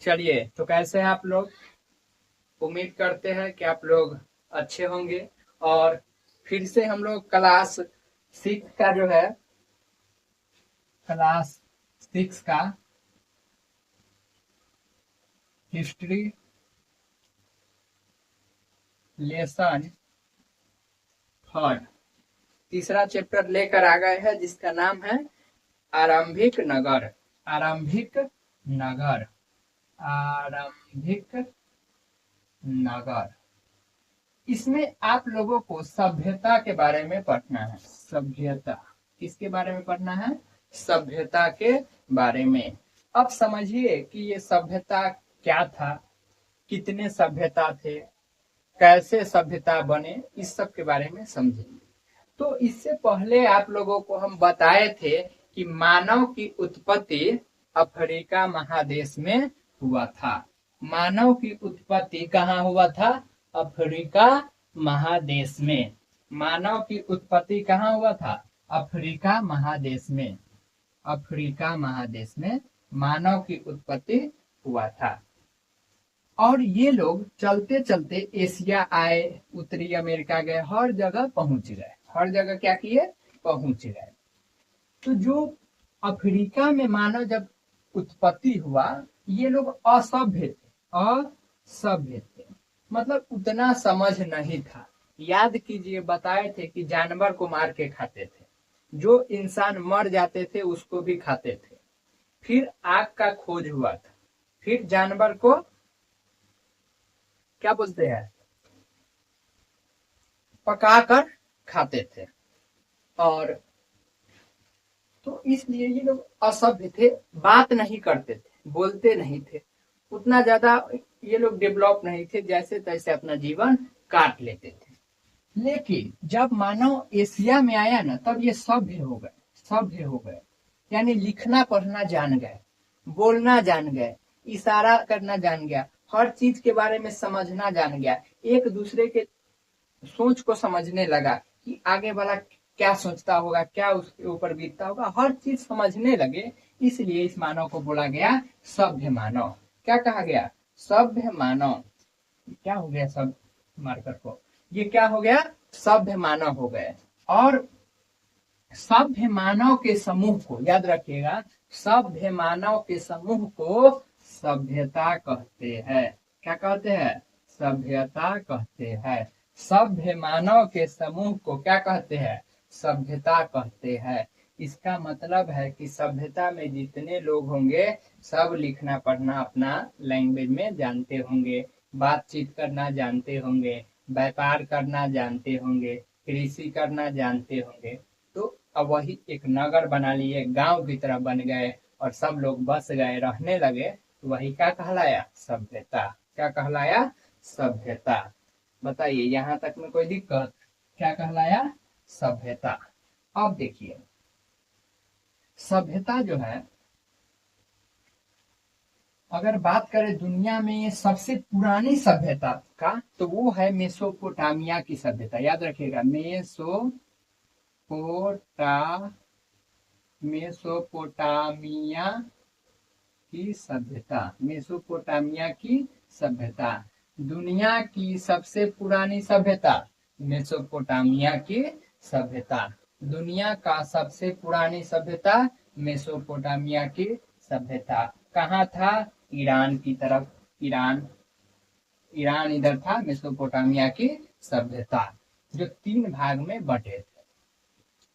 चलिए, तो कैसे हैं आप लोग? उम्मीद करते हैं कि आप लोग अच्छे होंगे। और फिर से हम लोग क्लास 6 का जो है, क्लास 6 का हिस्ट्री लेसन थर्ड तीसरा चैप्टर लेकर आ गए हैं, जिसका नाम है आरंभिक नगर। आरंभिक नगर। आरंभिक नगर। इसमें आप लोगों को सभ्यता के बारे में पढ़ना है। सभ्यता किसके बारे में पढ़ना है? सभ्यता के बारे में। अब समझिए कि ये सभ्यता क्या था, कितने सभ्यता थे, कैसे सभ्यता बने, इस सब के बारे में समझेंगे। तो इससे पहले आप लोगों को हम बताए थे कि मानव की उत्पत्ति अफ्रीका महादेश में हुआ था। मानव की उत्पत्ति कहाँ हुआ था? अफ्रीका महादेश में। मानव की उत्पत्ति कहाँ हुआ था? अफ्रीका महादेश में। अफ्रीका महादेश में मानव की उत्पत्ति हुआ था। और ये लोग चलते चलते एशिया आए, उत्तरी अमेरिका गए, हर जगह पहुंच गए। हर जगह क्या किए? पहुंच गए। तो जो अफ्रीका में मानव जब उत्पत्ति हुआ, ये लोग असभ्य थे। असभ्य थे मतलब उतना समझ नहीं था। याद कीजिए, बताए थे कि जानवर को मार के खाते थे, जो इंसान मर जाते थे उसको भी खाते थे। फिर आग का खोज हुआ था, फिर जानवर को क्या बोलते हैं, पकाकर खाते थे। और तो इसलिए ये लोग असभ्य थे, बात नहीं करते थे, बोलते नहीं थे, उतना ज्यादा ये लोग डेवलप नहीं थे, जैसे तैसे अपना जीवन काट लेते थे। लेकिन जब मानव एशिया में आया ना, तब ये सभ्य हो गए। सभ्य हो गए यानी लिखना पढ़ना जान गए, बोलना जान गए, इशारा करना जान गया, हर चीज के बारे में समझना जान गया, एक दूसरे के सोच को समझने लगा कि आगे वाला क्या सोचता होगा, क्या उसके ऊपर बीतता होगा, हर चीज समझने लगे। इसलिए इस मानव को बोला गया सभ्य मानव। क्या कहा गया? सभ्य मानव। क्या हो गया सब मार्कर को? ये क्या हो गया? सभ्य मानव हो गए। और सभ्य मानव के समूह को याद रखिएगा, सभ्य मानव के समूह को सभ्यता कहते हैं। क्या कहते हैं? सभ्यता कहते हैं। सभ्य मानव के समूह को क्या कहते हैं? सभ्यता कहते हैं। इसका मतलब है कि सभ्यता में जितने लोग होंगे, सब लिखना पढ़ना अपना लैंग्वेज में जानते होंगे, बातचीत करना जानते होंगे, व्यापार करना जानते होंगे, कृषि करना जानते होंगे। तो अब वही एक नगर बना लिए, गांव की तरह बन गए, और सब लोग बस गए, रहने लगे। तो वही क्या कहलाया? सभ्यता। क्या कहलाया? सभ्यता। बताइए, यहां तक में कोई दिक्कत? क्या कहलाया? सभ्यता। अब देखिए, सभ्यता जो है, अगर बात करें दुनिया में सबसे पुरानी सभ्यता का, तो वो है मेसोपोटामिया की सभ्यता। याद रखिएगा, मेसोपोटामिया की सभ्यता। मेसोपोटामिया की सभ्यता दुनिया की सबसे पुरानी सभ्यता। मेसोपोटामिया की सभ्यता दुनिया का सबसे पुरानी सभ्यता। मेसोपोटामिया की सभ्यता कहाँ था? ईरान की तरफ। ईरान इधर था। मेसोपोटामिया की सभ्यता जो 3 भाग में बटे थे।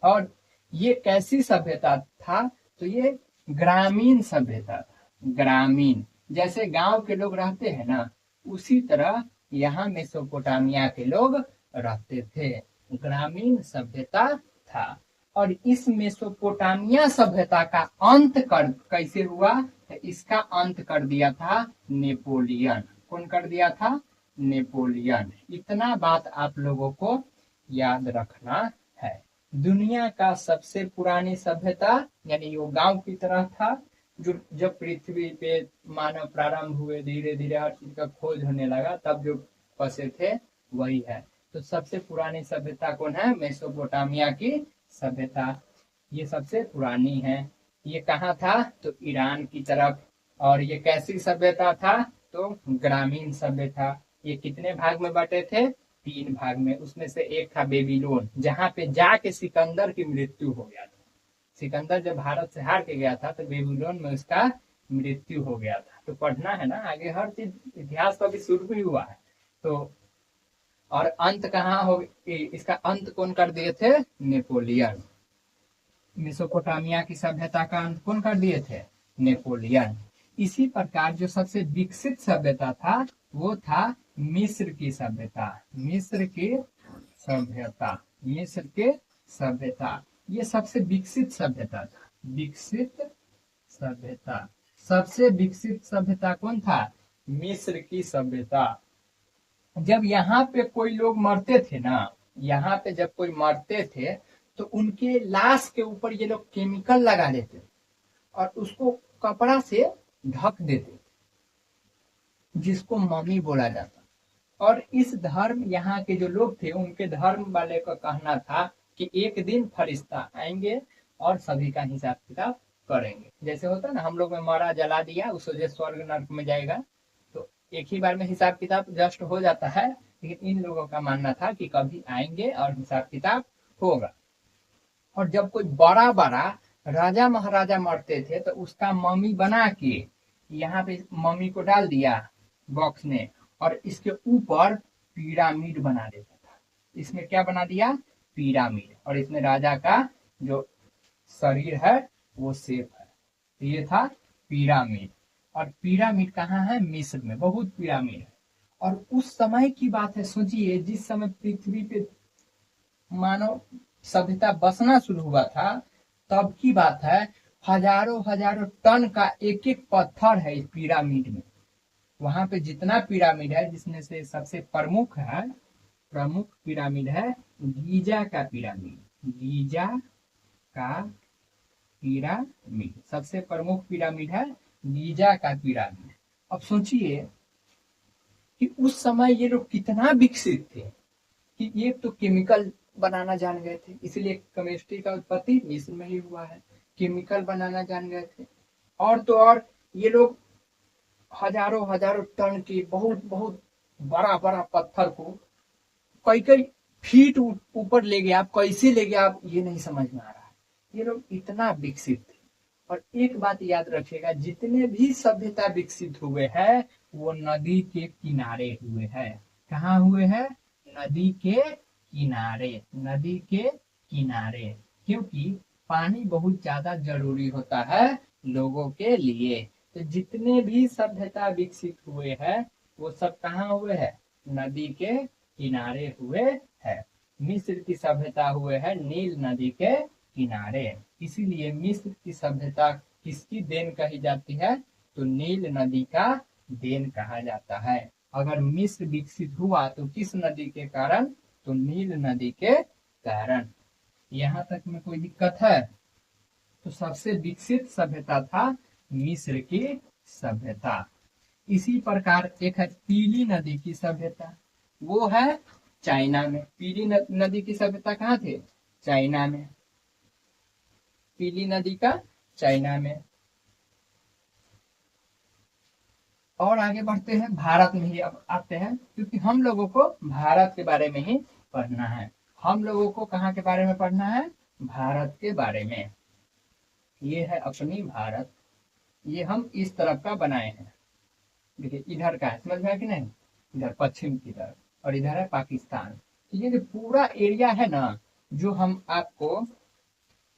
और ये कैसी सभ्यता था? तो ये ग्रामीण सभ्यता था। ग्रामीण, जैसे गांव के लोग रहते हैं ना, उसी तरह यहाँ मेसोपोटामिया के लोग रहते थे। ग्रामीण सभ्यता था। और इस मेसोपोटामिया सभ्यता का अंत कैसे हुआ? तो इसका अंत कर दिया था नेपोलियन। कौन कर दिया था? नेपोलियन। इतना बात आप लोगों को याद रखना है। दुनिया का सबसे पुरानी सभ्यता, यानी वो गांव की तरह था, जो जब पृथ्वी पे मानव प्रारंभ हुए, धीरे धीरे हर चीज का खोज होने लगा, तब जो बसे थे वही है। तो सबसे पुरानी सभ्यता कौन है? मेसोपोटामिया की सभ्यता। ये सबसे पुरानी है। ये कहाँ था? तो ईरान की तरफ। और ये कैसी सभ्यता था? तो ग्रामीण सभ्यता। ये कितने भाग में बटे थे? 3 भाग में। उसमें से एक था बेबीलोन, जहाँ पे जाके सिकंदर की मृत्यु हो गया था। सिकंदर जब भारत से हार के गया था तो बेबीलोन में उसका मृत्यु हो गया था। तो पढ़ना है ना, आगे हर चीज इतिहास तो अभी शुरू ही हुआ है। तो और अंत कहाँ हो, इसका अंत कौन कर दिए थे? नेपोलियन। मेसोपोटामिया की सभ्यता का अंत कौन कर दिए थे? नेपोलियन। इसी प्रकार जो सबसे विकसित सभ्यता था वो था मिस्र की सभ्यता। मिस्र की सभ्यता, मिस्र के सभ्यता, ये सबसे विकसित सभ्यता था। विकसित सभ्यता, सबसे विकसित सभ्यता कौन था? मिस्र की सभ्यता। जब यहाँ पे कोई लोग मरते थे ना, यहाँ पे जब कोई मरते थे तो उनके लाश के ऊपर ये लोग केमिकल लगा देते और उसको कपड़ा से ढक देते, जिसको मम्मी बोला जाता। और इस धर्म, यहाँ के जो लोग थे उनके धर्म वाले का कहना था कि एक दिन फरिश्ता आएंगे और सभी का हिसाब किताब करेंगे। जैसे होता है ना, हम लोग में मरा जला दिया, उस वजह स्वर्ग नर्क में जाएगा, तो एक ही बार में हिसाब किताब जस्ट हो जाता है। लेकिन इन लोगों का मानना था कि कभी आएंगे और हिसाब किताब होगा। और जब कोई बड़ा बड़ा राजा महाराजा मरते थे तो उसका मम्मी बना के यहाँ पे मम्मी को डाल दिया बॉक्स में, और इसके ऊपर पिरामिड बना देता था। इसमें क्या बना दिया? पिरामिड। और इसमें राजा का जो शरीर है वो शेप है। तो ये था पिरामिड। और पिरामिड कहाँ है? मिस्र में बहुत पिरामिड है। और उस समय की बात है, सोचिए जिस समय पृथ्वी पे मानव सभ्यता बसना शुरू हुआ था, तब की बात है। हजारों हजारों टन का एक एक पत्थर है इस पिरामिड में। वहां पे जितना पिरामिड है, जिसमें से सबसे प्रमुख पिरामिड है गीजा का पिरामिड। गीजा का पिरामिड सबसे प्रमुख पिरामिड है, गीजा का पिरामिड। अब सोचिए कि उस समय ये लोग कितना विकसित थे कि ये तो केमिकल बनाना जान गए थे, इसलिए केमिस्ट्री का उत्पत्ति मिस्र में ही हुआ है। केमिकल बनाना जान गए थे। और तो और ये लोग हजारों हजारों टन की बहुत बहुत बड़ा बड़ा पत्थर को कई कई फीट ऊपर ले गया। आप कैसे ले गया, आप ये नहीं समझ में आ रहा है। ये लोग इतना विकसित थे। और एक बात याद रखिएगा, जितने भी सभ्यता विकसित हुए हैं वो नदी के किनारे हुए हैं। कहाँ हुए हैं? नदी के किनारे। नदी के किनारे, क्योंकि पानी बहुत ज्यादा जरूरी होता है लोगों के लिए। तो जितने भी सभ्यता विकसित हुए हैं वो सब कहाँ हुए हैं? नदी के किनारे हुए हैं। मिस्र की सभ्यता हुए है नील नदी के किनारे। इसीलिए मिस्र की सभ्यता किसकी देन कही जाती है? तो नील नदी का देन कहा जाता है। अगर मिस्र विकसित हुआ तो किस नदी के कारण? तो नील नदी के कारण। यहाँ तक में कोई दिक्कत है? तो सबसे विकसित सभ्यता था मिस्र की सभ्यता। इसी प्रकार एक है पीली नदी की सभ्यता, वो है चाइना में। पीली नदी की सभ्यता कहाँ थे? चाइना में। पीली नदी का चाइना में। और आगे बढ़ते हैं, भारत में ही अब आते हैं, क्योंकि हम लोगों को भारत के बारे में ही पढ़ना है। हम लोगों को कहाँ के बारे में पढ़ना है? भारत के बारे में। ये है अपनी भारत। ये हम इस तरफ का बनाए हैं। देखिए इधर का है, समझ में आया कि नहीं? इधर पश्चिम की तरफ, और इधर है पाकिस्तान। तो ये जो पूरा एरिया है ना, जो हम आपको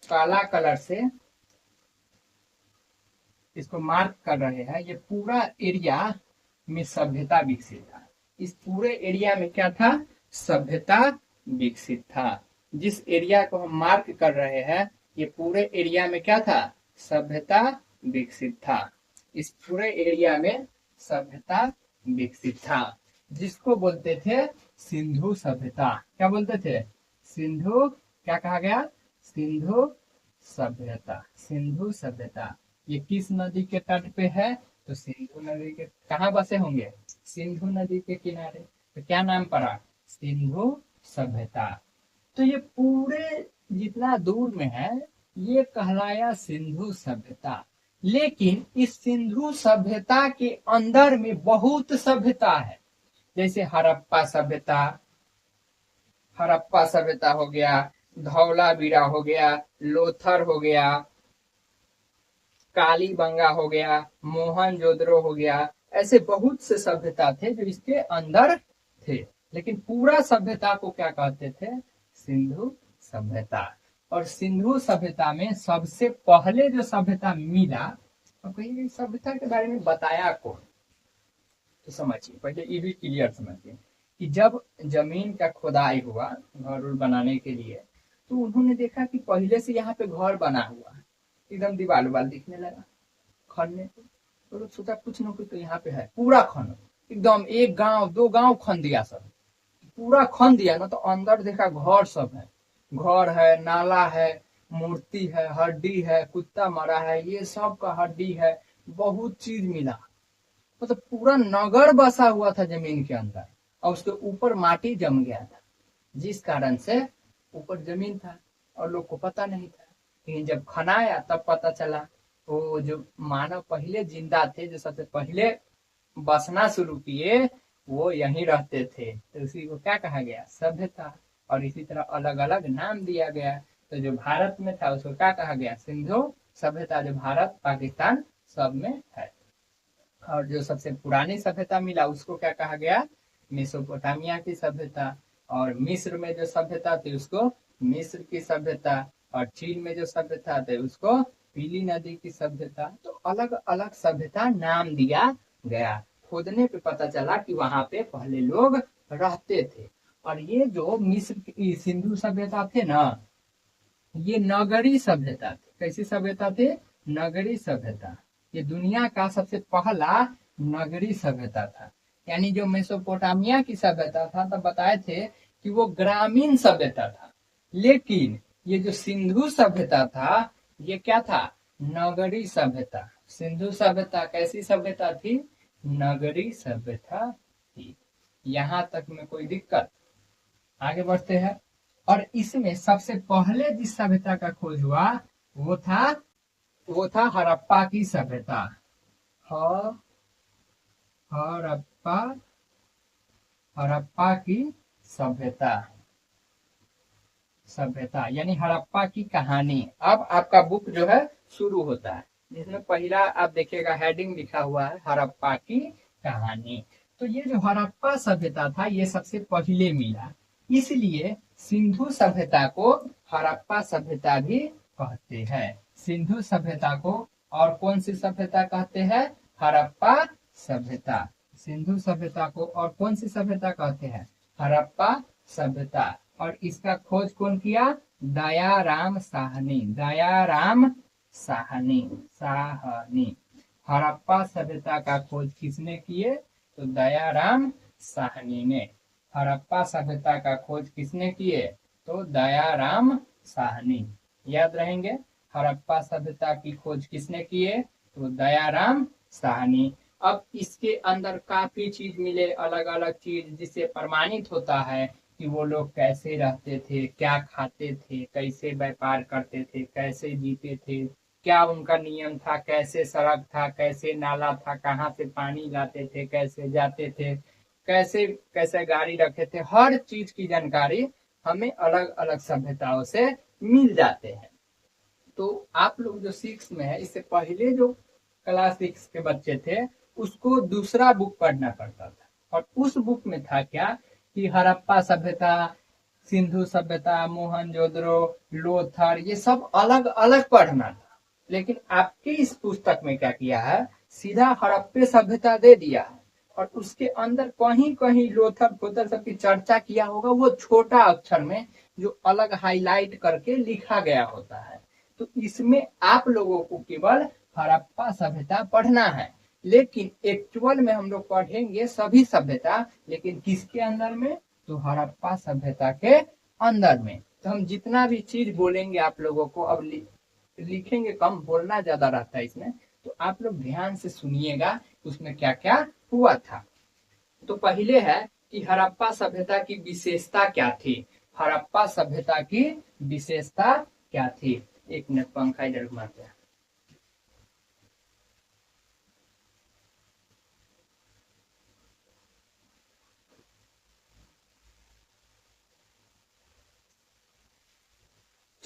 काला कलर से इसको मार्क कर रहे हैं, ये पूरा एरिया में सभ्यता विकसित था। इस पूरे एरिया में क्या था? सभ्यता विकसित था। जिस एरिया को हम मार्क कर रहे हैं, ये पूरे एरिया में क्या था? सभ्यता विकसित था। इस पूरे एरिया में सभ्यता विकसित था, जिसको बोलते थे सिंधु सभ्यता। क्या बोलते थे? सिंधु, क्या कहा गया? सिंधु सभ्यता। सिंधु सभ्यता। ये किस नदी के तट पे है? तो सिंधु नदी के। कहाँ बसे होंगे? सिंधु नदी के किनारे। तो क्या नाम पड़ा? सिंधु सभ्यता। तो ये पूरे जितना दूर में है ये कहलाया सिंधु सभ्यता। लेकिन इस सिंधु सभ्यता के अंदर में बहुत सभ्यता है। जैसे हड़प्पा सभ्यता हो गया, धौलावीरा हो गया, लोथर हो गया, कालीबंगा हो गया, मोहनजोदड़ो हो गया। ऐसे बहुत से सभ्यता थे जो इसके अंदर थे। लेकिन पूरा सभ्यता को क्या कहते थे? सिंधु सभ्यता। और सिंधु सभ्यता में सबसे पहले जो सभ्यता मिला, और कहीं सभ्यता के बारे में बताया कौन, तो समझिए, पहले ये भी क्लियर समझिए कि जब जमीन का खुदाई हुआ घर उर बनाने के लिए, तो उन्होंने देखा कि पहले से यहाँ पे घर बना हुआ है, एकदम दीवार उवाल दिखने लगा खनने को। तो लोग सोचा कुछ ना कुछ तो यहाँ पे है, पूरा खन, एकदम एक गांव दो गांव खन दिया, सब पूरा खन दिया ना, तो अंदर देखा घर सब है, घर है, नाला है, मूर्ति है, हड्डी है, कुत्ता मरा है, ये सब का हड्डी है, बहुत चीज मिला। मतलब पूरा नगर बसा हुआ था जमीन के अंदर, और उसके ऊपर माटी जम गया था, जिस कारण से ऊपर जमीन था और लोग को पता नहीं था। लेकिन जब खनाया तब पता चला वो जो मानव पहले जिंदा थे, जो सबसे पहले बसना शुरू किए, वो यहीं रहते थे। तो उसी को क्या कहा गया? सभ्यता। और इसी तरह अलग अलग नाम दिया गया। तो जो भारत में था उसको क्या कहा गया? सिंधु सभ्यता, जो भारत पाकिस्तान सब में है। और जो सबसे पुरानी सभ्यता मिला उसको क्या कहा गया? मेसोपोटामिया की सभ्यता। और मिस्र में जो सभ्यता थी उसको मिस्र की सभ्यता। और चीन में जो सभ्यता थे उसको पीली नदी की सभ्यता। तो अलग अलग सभ्यता नाम दिया गया। खोदने पे पता चला कि वहां पे पहले लोग रहते थे। और ये जो मिस्र की सिंधु सभ्यता थे ना, ये नगरी सभ्यता थी। कैसी सभ्यता थी? नगरी सभ्यता। ये दुनिया का सबसे पहला नगरी सभ्यता था। यानी जो मेसोपोटामिया की सभ्यता था, तब बताए थे कि वो ग्रामीण सभ्यता था। लेकिन ये जो सिंधु सभ्यता था, ये क्या था? नगरी सभ्यता। सिंधु सभ्यता कैसी सभ्यता थी? नगरी सभ्यता थी। यहाँ तक में कोई दिक्कत? आगे बढ़ते हैं। और इसमें सबसे पहले जिस सभ्यता का खोज हुआ वो था हड़प्पा की सभ्यता। हड़प्पा हड़प्पा की सभ्यता यानी हड़प्पा की कहानी। अब आपका बुक जो है शुरू होता है, जिसमें पहला आप देखिएगा हेडिंग लिखा हुआ है हड़प्पा की कहानी। तो ये जो हड़प्पा सभ्यता था ये सबसे पहले मिला, इसलिए सिंधु सभ्यता को हड़प्पा सभ्यता भी कहते हैं। सिंधु सभ्यता को और कौन सी सभ्यता कहते हैं? हड़प्पा सभ्यता। सिंधु सभ्यता को और कौन सी सभ्यता कहते हैं? हड़प्पा सभ्यता। और इसका खोज कौन किया? दयाराम साहनी। दयाराम साहनी। हड़प्पा सभ्यता का खोज किसने किए? तो दयाराम साहनी ने। हड़प्पा सभ्यता का खोज किसने किए? तो दयाराम साहनी। याद रहेंगे, हड़प्पा सभ्यता की खोज किसने किए? तो दयाराम साहनी। अब इसके अंदर काफी चीज मिले, अलग अलग चीज, जिससे प्रमाणित होता है कि वो लोग कैसे रहते थे, क्या खाते थे, कैसे व्यापार करते थे, कैसे जीते थे, क्या उनका नियम था, कैसे सड़क था, कैसे नाला था, कहाँ से पानी लाते थे, कैसे जाते थे, कैसे कैसे गाड़ी रखे थे। हर चीज की जानकारी हमें अलग अलग सभ्यताओं से मिल जाते हैं। तो आप लोग जो 6 में है, इससे पहले जो क्लास 6 के बच्चे थे उसको दूसरा बुक पढ़ना पड़ता था। और उस बुक में था क्या कि हड़प्पा सभ्यता, सिंधु सभ्यता, मोहनजोदड़ो, लोथर, ये सब अलग अलग पढ़ना था। लेकिन आपके इस पुस्तक में क्या किया है? सीधा हड़प्पे सभ्यता दे दिया है। और उसके अंदर कहीं कहीं लोथर फोथर सब की चर्चा किया होगा, वो छोटा अक्षर में जो अलग हाईलाइट करके लिखा गया होता है। तो इसमें आप लोगों को केवल हड़प्पा सभ्यता पढ़ना है। लेकिन एक्चुअल में हम लोग पढ़ेंगे सभी सभ्यता, लेकिन किसके अंदर में? तो हड़प्पा सभ्यता के अंदर में। तो हम जितना भी चीज बोलेंगे आप लोगों को, अब लिखेंगे कम, बोलना ज्यादा रहता है इसमें, तो आप लोग ध्यान से सुनिएगा उसमें क्या क्या हुआ था। तो पहले है कि हड़प्पा सभ्यता की विशेषता क्या थी। हड़प्पा सभ्यता की विशेषता क्या थी? एक मिनट पंखा इधर घुमाते हैं।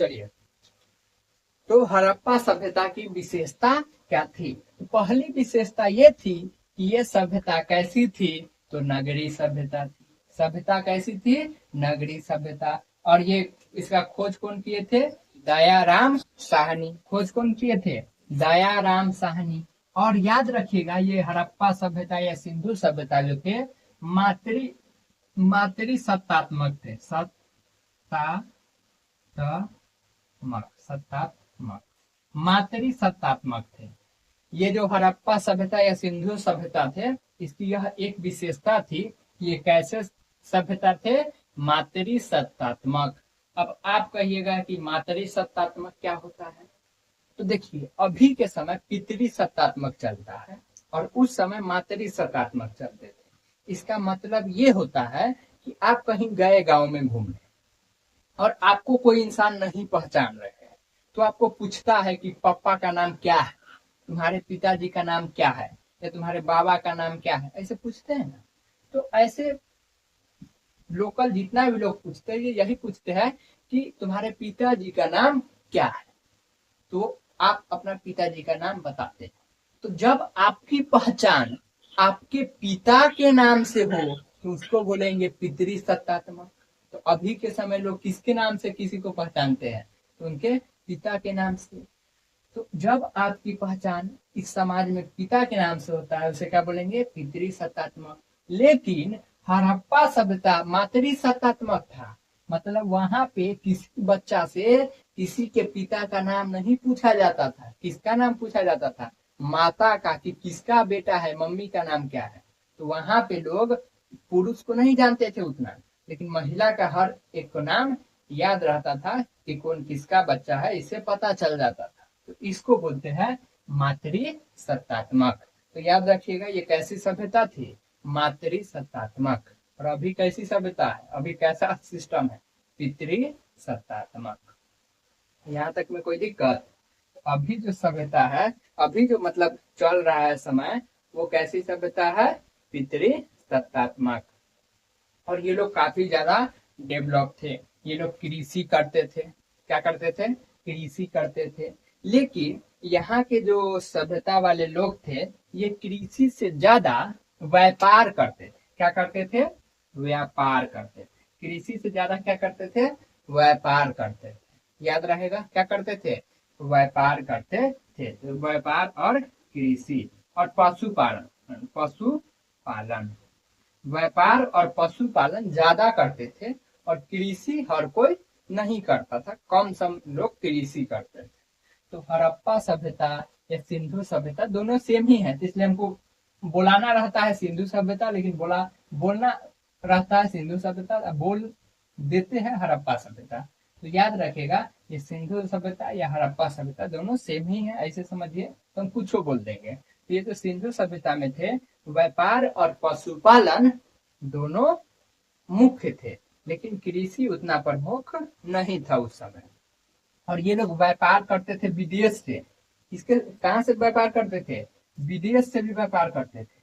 चलिए, तो हड़प्पा सभ्यता की विशेषता क्या थी? पहली विशेषता ये थी कि ये सभ्यता कैसी थी? तो नगरीय सभ्यता थी। सभ्यता कैसी थी? नगरीय सभ्यता। और ये इसका खोज कौन किए थे? दयाराम साहनी। खोज कौन किए थे? दयाराम साहनी। और याद रखिएगा, ये हड़प्पा सभ्यता या सिंधु सभ्यता जो थे मातृ सत्तात्मक थे। सत्तात्मक मातृ सत्तात्मक थे। ये जो हड़प्पा सभ्यता या सिंधु सभ्यता थे, इसकी यह एक विशेषता थी कि ये कैसे सभ्यता थे? मातृ सत्तात्मक। अब आप कहिएगा कि मातृ सत्तात्मक क्या होता है? तो देखिए, अभी के समय पितृ सत्तात्मक चलता है और उस समय मातृ सत्तात्मक चलते थे। इसका मतलब ये होता है कि आप कहीं गए गांव में घूमने और आपको कोई इंसान नहीं पहचान रहे हैं, तो आपको पूछता है कि पापा का नाम क्या है, तुम्हारे पिताजी का नाम क्या है, या तुम्हारे बाबा का नाम क्या है, ऐसे पूछते हैं ना। तो ऐसे लोकल जितना भी लोग पूछते हैं, यही पूछते हैं कि तुम्हारे पिताजी का नाम क्या है, तो आप अपना पिताजी का नाम बताते हैं। तो जब आपकी पहचान आपके पिता के नाम से हो तो उसको बोलेंगे पितृ सत्तात्मक। तो अभी के समय लोग किसके नाम से किसी को पहचानते हैं? तो उनके पिता के नाम से। तो जब आपकी पहचान इस समाज में पिता के नाम से होता है, उसे क्या बोलेंगे? पितृ सत्तात्मक। लेकिन हड़प्पा सभ्यता मातृ सत्तात्मक था। मतलब वहां पे किसी बच्चा से किसी के पिता का नाम नहीं पूछा जाता था। किसका नाम पूछा जाता था? माता का, कि किसका बेटा है, मम्मी का नाम क्या है। तो वहां पे लोग पुरुष को नहीं जानते थे उतना, लेकिन महिला का हर एक को नाम याद रहता था कि कौन किसका बच्चा है, इससे पता चल जाता था। तो इसको बोलते हैं मातृ सत्तात्मक। तो याद रखिएगा, ये कैसी सभ्यता थी? मातृ सत्तात्मक। और अभी कैसी सभ्यता है? अभी कैसा सिस्टम है? पितृ सत्तात्मक। यहाँ तक में कोई दिक्कत? अभी जो सभ्यता है, अभी जो मतलब चल रहा है समय, वो कैसी सभ्यता है? पितृ सत्तात्मक। और ये लोग काफी ज्यादा डेवलप थे। ये लोग कृषि करते थे। क्या करते थे? कृषि करते थे। लेकिन यहाँ के जो सभ्यता वाले लोग थे, ये कृषि से ज्यादा व्यापार करते थे। क्या करते थे? व्यापार करते थे। कृषि से ज्यादा क्या करते थे? व्यापार करते थे। याद रहेगा, क्या करते थे? व्यापार करते थे। तो व्यापार और कृषि और पशुपालन। पशुपालन, व्यापार और पशुपालन ज्यादा करते थे और कृषि हर कोई नहीं करता था, कम सम लोग कृषि करते थे। तो हड़प्पा सभ्यता या सिंधु सभ्यता दोनों सेम ही है, इसलिए हमको बोलाना रहता है सिंधु सभ्यता, लेकिन बोलना रहता है सिंधु सभ्यता, बोल देते हैं हड़प्पा सभ्यता। तो याद रखेगा, ये सिंधु सभ्यता या हड़प्पा सभ्यता दोनों सेम ही है, ऐसे समझिए, तो हम कुछ बोल देंगे। तो ये जो सिंधु सभ्यता में थे, व्यापार और पशुपालन दोनों मुख्य थे, लेकिन कृषि उतना प्रमुख नहीं था उस समय। और ये लोग व्यापार करते थे विदेश से। इसके कहाँ से व्यापार करते थे? विदेश से भी व्यापार करते थे।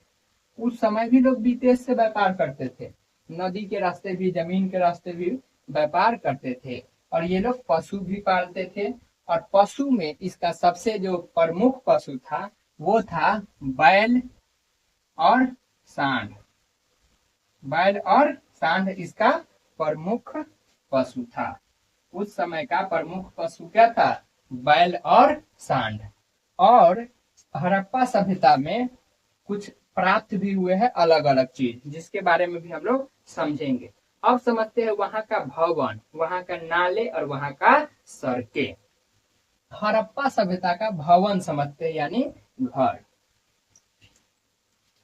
उस समय भी लोग विदेश से व्यापार करते थे, नदी के रास्ते भी, जमीन के रास्ते भी व्यापार करते थे। और ये लोग पशु भी पालते थे। और पशु में इसका सबसे जो प्रमुख पशु था, वो था बैल और सांड। बैल और सांड इसका प्रमुख पशु था। उस समय का प्रमुख पशु क्या था? बैल और सांड। और हड़प्पा सभ्यता में कुछ प्राप्त भी हुए हैं अलग अलग चीज, जिसके बारे में भी हम लोग समझेंगे। अब समझते हैं वहां का भवन, वहां का नाले और वहां का सड़कें। हड़प्पा सभ्यता का भवन समझते हैं, यानी घर।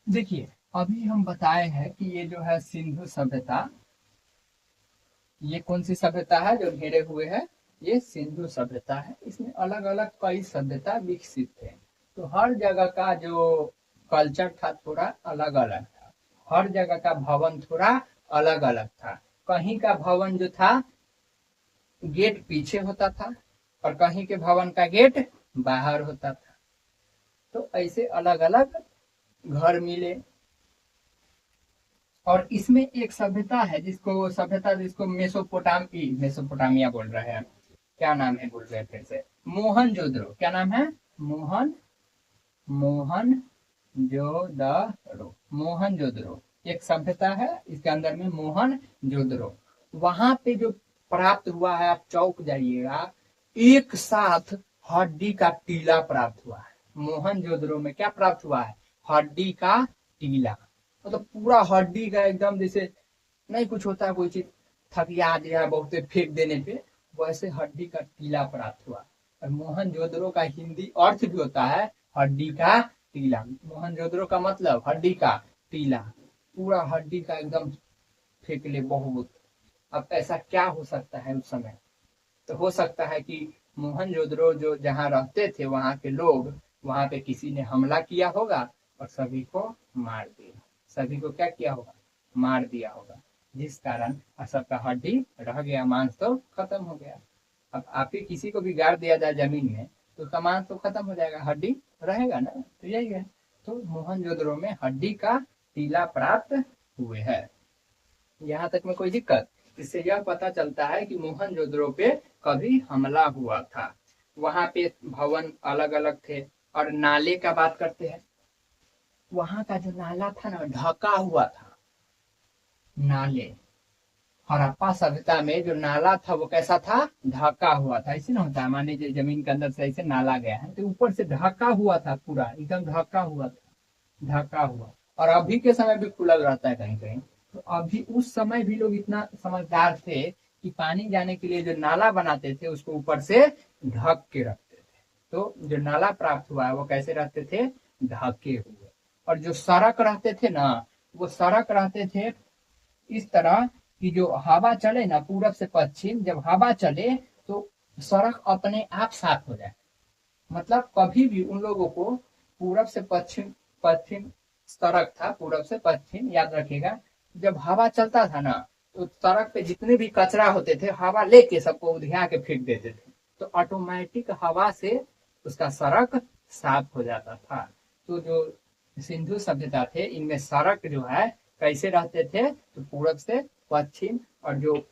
देखिए, अभी हम बताए हैं कि ये जो है सिंधु सभ्यता, ये कौन सी सभ्यता है जो घेरे हुए है? ये सिंधु सभ्यता है। इसमें अलग अलग कई सभ्यता विकसित थे। तो हर जगह का जो कल्चर था थोड़ा अलग अलग था। हर जगह का भवन थोड़ा अलग अलग था। कहीं का भवन जो था गेट पीछे होता था और कहीं के भवन का गेट बाहर होता था। तो ऐसे अलग अलग घर मिले। और इसमें एक सभ्यता है जिसको मेसोपोटामिया बोल रहे हैं। क्या नाम है, भूल गए फिर से, मोहनजोदड़ो। क्या नाम है? मोहनजोदड़ो। मोहनजोदड़ो एक सभ्यता है, इसके अंदर में मोहनजोदड़ो। वहां पे जो प्राप्त हुआ है, आप चौंक जाइएगा, एक साथ हड्डी का टीला प्राप्त हुआ है। मोहनजोदड़ो में क्या प्राप्त हुआ है? हड्डी का टीला। मतलब पूरा हड्डी का एकदम, जैसे नहीं कुछ होता है कोई चीज थकिया दिया बहुत फेंक देने पे, वैसे हड्डी का टीला प्राप्त हुआ। और मोहनजोदड़ो का हिंदी अर्थ भी होता है हड्डी का टीला। मोहनजोदड़ो का मतलब हड्डी का टीला, पूरा हड्डी का एकदम फेंक ले बहुत। अब ऐसा क्या हो सकता है उस समय? तो हो सकता है कि मोहनजोदड़ो जो जहाँ रहते थे वहां के लोग, वहां पे किसी ने हमला किया होगा और सभी को मार दिया। सभी को क्या किया होगा? मार दिया होगा, जिस कारण सबका हड्डी रह गया, मांस तो खत्म हो गया। अब आप ही किसी को भी गाड़ दिया जाए जमीन में तो उसका मांस तो खत्म हो जाएगा, हड्डी रहेगा ना। तो यही है। तो मोहनजोदड़ो में हड्डी का टीला प्राप्त हुए है। यहाँ तक में कोई दिक्कत? इससे यह पता चलता है कि मोहनजोदड़ो पे कभी हमला हुआ था। वहां पे भवन अलग अलग थे। और नाले का बात करते हैं, वहां का जो नाला था ना, ढका हुआ था। नाले, हड़प्पा सभ्यता में जो नाला था वो कैसा था? ढका हुआ था। ऐसे ना होता है, मान लीजिए जमीन के अंदर से ऐसे नाला गया है तो ऊपर से ढका हुआ था, पूरा एकदम ढका हुआ था, ढका हुआ। और अभी के समय भी खुला रहता है कहीं कहीं। तो अभी उस समय भी लोग इतना समझदार थे कि पानी जाने के लिए जो नाला बनाते थे उसको ऊपर से ढक के रखते थे। तो जो नाला प्राप्त हुआ है वो कैसे रहते थे? ढके हुए। और जो सड़क रहते थे ना, वो सड़क रहते थे इस तरह कि जो हवा चले ना पूरब से पश्चिम, जब हवा चले तो सड़क अपने आप साफ हो जाए। मतलब कभी भी उन लोगों को पूरब से पश्चिम, पश्चिम सड़क था, पूरब से पश्चिम, याद रखिएगा। जब हवा चलता था ना तो सड़क पे जितने भी कचरा होते थे हवा लेके सबको उधिया के फेंक देते थे, तो ऑटोमेटिक हवा से उसका सड़क साफ हो जाता था। तो जो सिंधु सभ्यता थे इनमें सड़क जो है कैसे रहते थे? तो पूरब से पश्चिम, और जो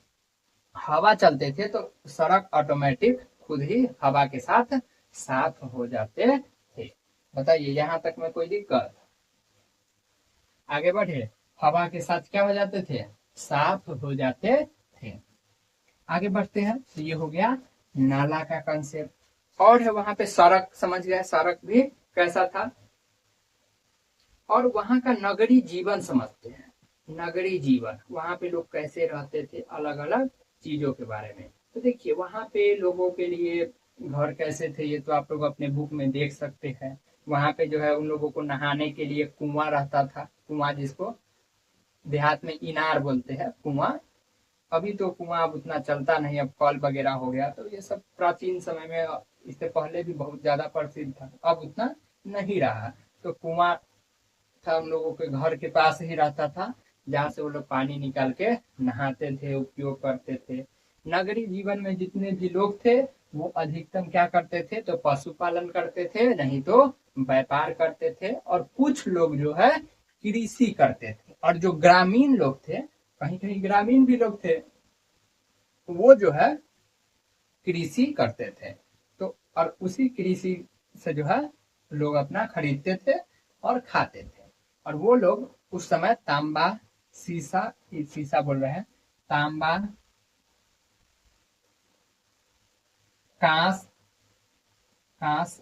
हवा चलते थे तो सड़क ऑटोमेटिक खुद ही हवा के साथ साफ हो जाते थे। बताइए यहाँ तक में कोई दिक्कत? आगे बढ़े। हवा के साथ क्या हो जाते थे? साफ हो जाते थे। आगे बढ़ते हैं। तो ये हो गया नाला का कंसेप्ट। और है वहां पे सड़क, समझ गए सड़क भी कैसा था। और वहां का नगरी जीवन समझते हैं। नगरी जीवन, वहां पे लोग कैसे रहते थे, अलग अलग चीजों के बारे में। तो देखिए वहां पे लोगों के लिए घर कैसे थे ये तो आप लोग अपने बुक में देख सकते हैं। वहां पे जो है उन लोगों को नहाने के लिए कुआं रहता था। कुआं जिसको देहात में इनार बोलते हैं, कुआं। अभी तो कुआं अब उतना चलता नहीं, अब कल वगैरह हो गया। तो ये सब प्राचीन समय में, इससे पहले भी बहुत ज्यादा प्रसिद्ध था, अब उतना नहीं रहा। तो कुआं था उन लोगों के घर के पास ही रहता था, जहाँ से वो लोग पानी निकाल के नहाते थे, उपयोग करते थे। नगरी जीवन में जितने भी लोग थे वो अधिकतम क्या करते थे? तो पशुपालन करते थे, नहीं तो व्यापार करते थे, और कुछ लोग जो है कृषि करते थे। और जो ग्रामीण लोग थे, कहीं कहीं ग्रामीण भी लोग थे, वो जो है कृषि करते थे। तो और उसी कृषि से जो है लोग अपना खरीदते थे और खाते थे। और वो लोग उस समय तांबा, शीशा, शीशा बोल रहे हैं, तांबा, कांस, कांस।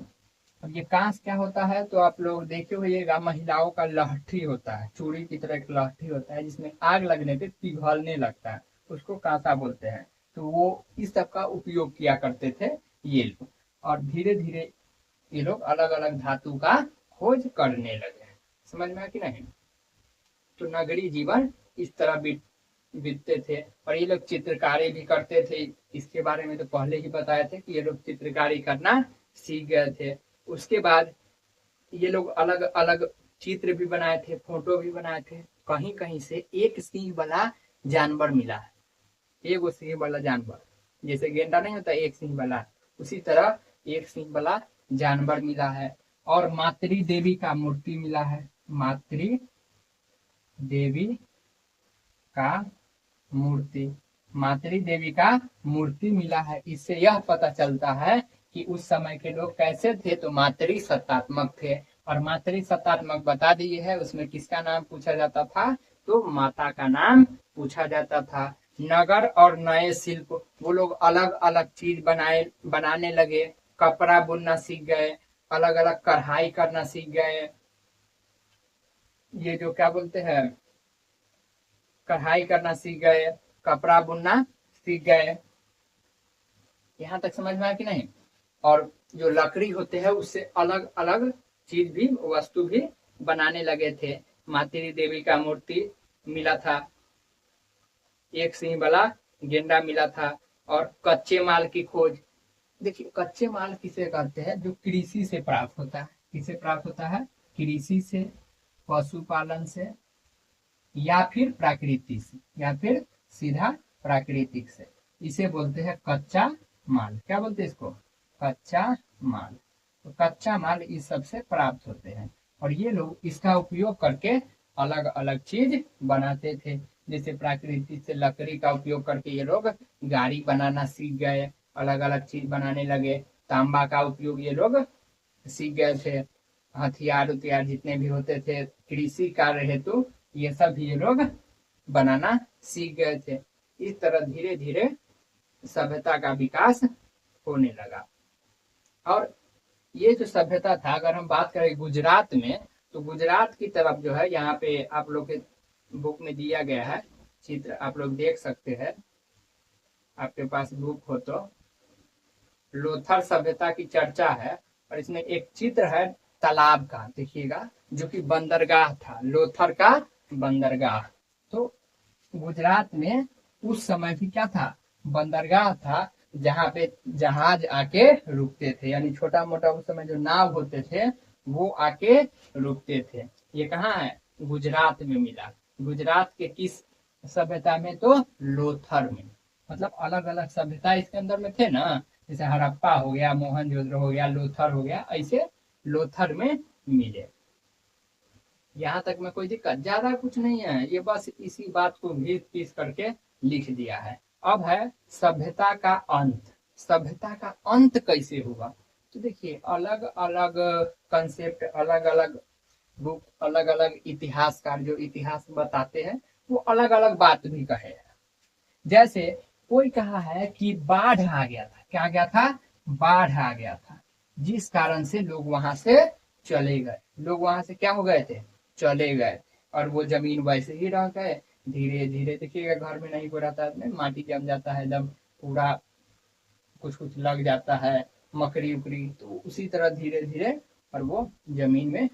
और ये कांस क्या होता है? तो आप लोग देखे होइएगा, महिलाओं का लहठी होता है, चूड़ी की तरह एक लहठी होता है जिसमें आग लगने पे पिघलने लगता है, उसको कांसा बोलते हैं। तो वो इस सब का उपयोग किया करते थे ये लोग। और धीरे धीरे ये लोग अलग अलग धातु का खोज करने लगे। समझ में आया कि नहीं? तो नगरी जीवन इस तरह बीतते थे। और ये लोग चित्रकारी भी करते थे। इसके बारे में तो पहले ही बताए थे कि ये लोग चित्रकारी करना सीख गए थे। उसके बाद ये लोग अलग अलग चित्र भी बनाए थे, फोटो भी बनाए थे। कहीं कहीं से एक सिंह वाला जानवर मिला है, एक वो सिंह वाला जानवर, जैसे गेंडा नहीं होता एक सिंह वाला, उसी तरह एक सिंह वाला जानवर मिला है। और मातृ देवी का मूर्ति मिला है। मातृ देवी का मूर्ति। मातृ देवी का मूर्ति मिला है। इससे यह पता चलता है कि उस समय के लोग कैसे थे, तो मातृ सत्तात्मक थे। और मातृ सत्तात्मक बता दिए है, उसमें किसका नाम पूछा जाता था, तो माता का नाम पूछा जाता था। नगर और नए शिल्प, वो लोग अलग अलग चीज बनाने लगे, कपड़ा बुनना सीख गए, अलग अलग कढ़ाई करना सीख गए, ये जो क्या बोलते हैं, कढ़ाई करना सीख गए, कपड़ा बुनना सीख गए। यहाँ तक समझ में आया कि नहीं। और जो लकड़ी होते हैं उससे अलग अलग चीज भी, वस्तु भी बनाने लगे थे। मातृ देवी का मूर्ति मिला था, एक सिंह वाला गेंडा मिला था। और कच्चे माल की खोज, देखिए कच्चे माल किसे कहते हैं, जो कृषि से प्राप्त होता है। किसे प्राप्त होता है, कृषि से, पशुपालन से, या फिर प्राकृतिक से, या फिर सीधा प्राकृतिक से। इसे बोलते हैं कच्चा माल। क्या बोलते हैं इसको, कच्चा माल। तो कच्चा माल इस सब से प्राप्त होते हैं, और ये लोग इसका उपयोग करके अलग अलग चीज बनाते थे। जैसे प्राकृतिक से लकड़ी का उपयोग करके ये लोग गाड़ी बनाना सीख गए, अलग अलग चीज बनाने लगे। तांबा का उपयोग ये लोग सीख गए थे। हथियार उथियार जितने भी होते थे कृषि कार्य हेतु, ये सब ये लोग बनाना सीख गए थे। इस तरह धीरे धीरे सभ्यता का विकास होने लगा। और ये जो सभ्यता था, अगर हम बात करें गुजरात में, तो गुजरात की तरफ जो है, यहाँ पे आप लोग के बुक में दिया गया है चित्र, आप लोग देख सकते हैं, आपके पास बुक हो तो। लोथर सभ्यता की चर्चा है, और इसमें एक चित्र है तालाब का, देखिएगा, जो कि बंदरगाह था, लोथर का बंदरगाह। तो गुजरात में उस समय भी क्या था, बंदरगाह था, जहाँ पे जहाज आके रुकते थे। यानी छोटा मोटा उस समय जो नाव होते थे वो आके रुकते थे। ये कहाँ है, गुजरात में मिला। गुजरात के किस सभ्यता में, तो लोथर में। मतलब अलग अलग सभ्यता इसके अंदर में थे ना, जैसे हड़प्पा हो गया, मोहनजोदड़ो हो गया, लोथर हो गया, ऐसे लोथर में मिले। यहाँ तक में कोई दिक्कत ज्यादा कुछ नहीं है, ये बस इसी बात को घीस पीस करके लिख दिया है। अब है सभ्यता का अंत। सभ्यता का अंत कैसे हुआ, तो देखिए अलग अलग कंसेप्ट, अलग अलग बुक, अलग अलग इतिहासकार जो इतिहास बताते हैं वो अलग अलग बात भी कहे हैं। जैसे कोई कहा है कि बाढ़ आ गया था, क्या आ गया था, बाढ़ आ गया था, जिस कारण से लोग वहां से चले गए। लोग वहां से क्या हो गए थे, चले गए, और वो जमीन वैसे ही रह गए। धीरे धीरे देखिएगा, घर में नहीं कोई रहता है, माटी जम जाता है, एकदम पूरा कुछ कुछ लग जाता है, मकड़ी उकड़ी, तो उसी तरह धीरे धीरे और वो जमीन में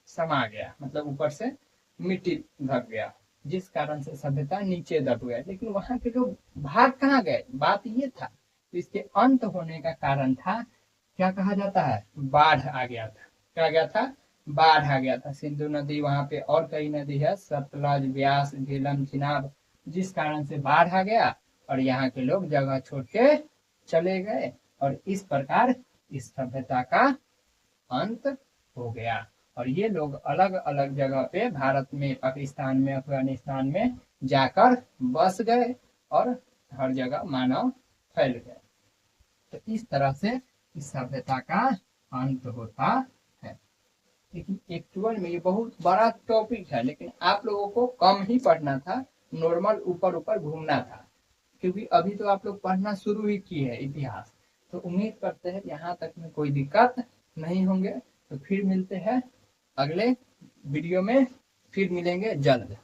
समा गया, मतलब ऊपर से मिट्टी ढक गया, जिस कारण से सभ्यता नीचे दब गए। लेकिन वहां के लोग भाग कहाँ गए, बात ये था। तो इसके अंत होने का कारण था, क्या कहा जाता है, बाढ़ आ गया था। क्या आ गया था, बाढ़ आ गया था। सिंधु नदी, वहां पे और कई नदी है, सतलज, ब्यास, झेलम, चिनाब, जिस कारण से बाढ़ आ गया और यहाँ के लोग जगह छोड़ के चले गए, और इस प्रकार इस सभ्यता का अंत हो गया। और ये लोग अलग अलग जगह पे भारत में, पाकिस्तान में, अफगानिस्तान में जाकर बस गए, और हर जगह मानव फैल गए। तो इस तरह से इस सभ्यता का अंत होता है। लेकिन एक्चुअल में ये बहुत बड़ा टॉपिक है, लेकिन आप लोगों को कम ही पढ़ना था, नॉर्मल ऊपर ऊपर घूमना था, क्योंकि अभी तो आप लोग पढ़ना शुरू ही की है इतिहास। तो उम्मीद करते हैं यहाँ तक में कोई दिक्कत नहीं होंगे। तो फिर मिलते हैं अगले वीडियो में, फिर मिलेंगे जल्द।